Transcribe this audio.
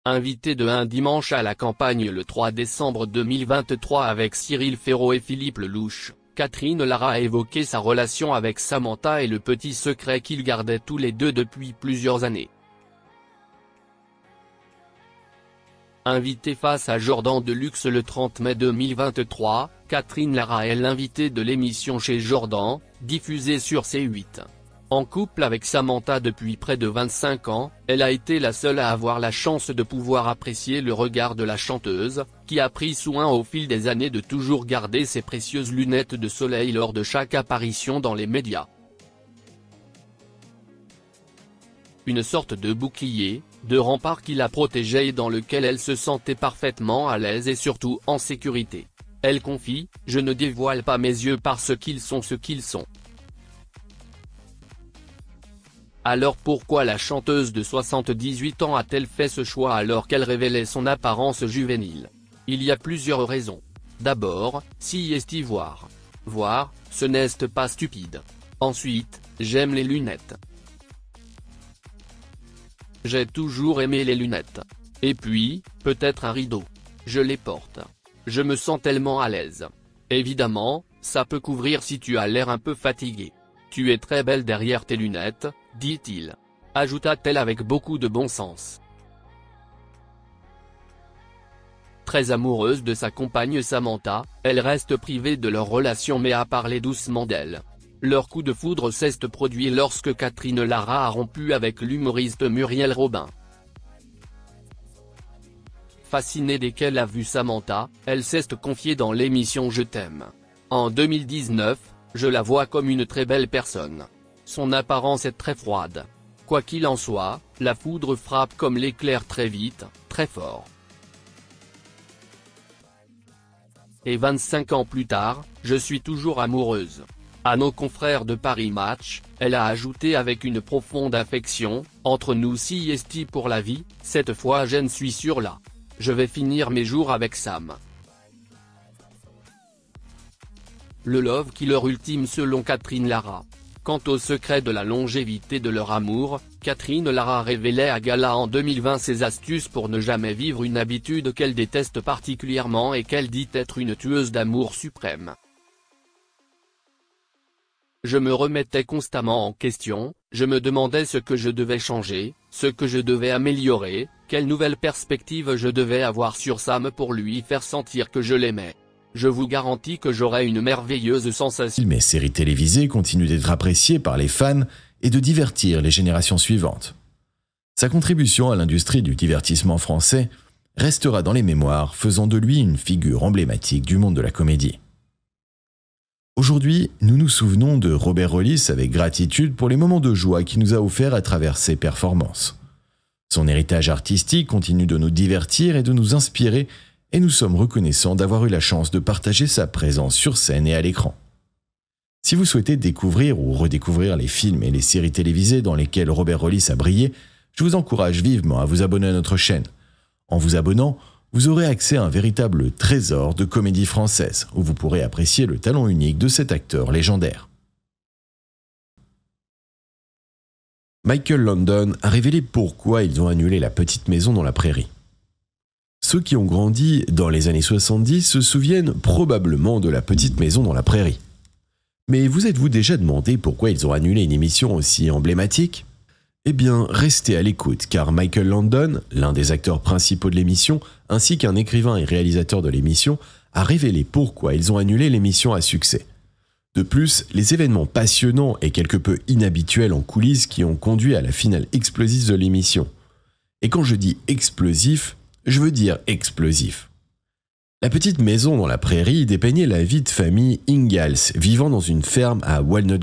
Invité de Un dimanche à la campagne le 3 décembre 2023 avec Cyril Ferraud et Philippe Lelouch, Catherine Lara a évoqué sa relation avec Samantha et le petit secret qu'ils gardaient tous les deux depuis plusieurs années. Invitée face à Jordan Deluxe le 30 mai 2023, Catherine Lara est l'invitée de l'émission Chez Jordan, diffusée sur C8. En couple avec Samantha depuis près de 25 ans, elle a été la seule à avoir la chance de pouvoir apprécier le regard de la chanteuse, qui a pris soin au fil des années de toujours garder ses précieuses lunettes de soleil lors de chaque apparition dans les médias. Une sorte de bouclier, de rempart qui la protégeait et dans lequel elle se sentait parfaitement à l'aise et surtout en sécurité. Elle confie « Je ne dévoile pas mes yeux parce qu'ils sont ce qu'ils sont ». Alors pourquoi la chanteuse de 78 ans a-t-elle fait ce choix alors qu'elle révélait son apparence juvénile? Il y a plusieurs raisons. D'abord, si est voir. Voir, ce n'est pas stupide. Ensuite, j'aime les lunettes. J'ai toujours aimé les lunettes. Et puis, peut-être un rideau. Je les porte. Je me sens tellement à l'aise. Évidemment, ça peut couvrir si tu as l'air un peu fatigué. Tu es très belle derrière tes lunettes, dit-il. Ajouta-t-elle avec beaucoup de bon sens. Très amoureuse de sa compagne Samantha, elle reste privée de leur relation mais a parlé doucement d'elle. Leur coup de foudre s'est produit lorsque Catherine Lara a rompu avec l'humoriste Muriel Robin. Fascinée dès qu'elle a vu Samantha, elle s'est confiée dans l'émission Je t'aime. En 2019, je la vois comme une très belle personne. Son apparence est très froide. Quoi qu'il en soit, la foudre frappe comme l'éclair très vite, très fort. Et 25 ans plus tard, je suis toujours amoureuse. À nos confrères de Paris Match, elle a ajouté avec une profonde affection, entre nous si est pour la vie, cette fois je ne suis sûre là. Je vais finir mes jours avec Sam. Le love killer ultime selon Catherine Lara. Quant au secret de la longévité de leur amour, Catherine Lara révélait à Gala en 2020 ses astuces pour ne jamais vivre une habitude qu'elle déteste particulièrement et qu'elle dit être une tueuse d'amour suprême. Je me remettais constamment en question, je me demandais ce que je devais changer, ce que je devais améliorer, quelle nouvelle perspective je devais avoir sur Sam pour lui faire sentir que je l'aimais. Je vous garantis que j'aurai une merveilleuse sensation. Films et séries télévisées continuent d'être appréciés par les fans et de divertir les générations suivantes. Sa contribution à l'industrie du divertissement français restera dans les mémoires, faisant de lui une figure emblématique du monde de la comédie. Aujourd'hui, nous nous souvenons de Robert Rollis avec gratitude pour les moments de joie qu'il nous a offerts à travers ses performances. Son héritage artistique continue de nous divertir et de nous inspirer, et nous sommes reconnaissants d'avoir eu la chance de partager sa présence sur scène et à l'écran. Si vous souhaitez découvrir ou redécouvrir les films et les séries télévisées dans lesquelles Robert Rollis a brillé, je vous encourage vivement à vous abonner à notre chaîne. En vous abonnant, vous aurez accès à un véritable trésor de comédie française, où vous pourrez apprécier le talent unique de cet acteur légendaire. Michael Landon a révélé pourquoi ils ont annulé La Petite Maison dans la Prairie. Ceux qui ont grandi dans les années 70 se souviennent probablement de La Petite Maison dans la Prairie. Mais vous êtes-vous déjà demandé pourquoi ils ont annulé une émission aussi emblématique ? Eh bien, restez à l'écoute car Michael Landon, l'un des acteurs principaux de l'émission, ainsi qu'un écrivain et réalisateur de l'émission, a révélé pourquoi ils ont annulé l'émission à succès. De plus, les événements passionnants et quelque peu inhabituels en coulisses qui ont conduit à la finale explosive de l'émission. Et quand je dis explosif, je veux dire explosif. La Petite Maison dans la Prairie dépeignait la vie de famille Ingalls vivant dans une ferme à Walnut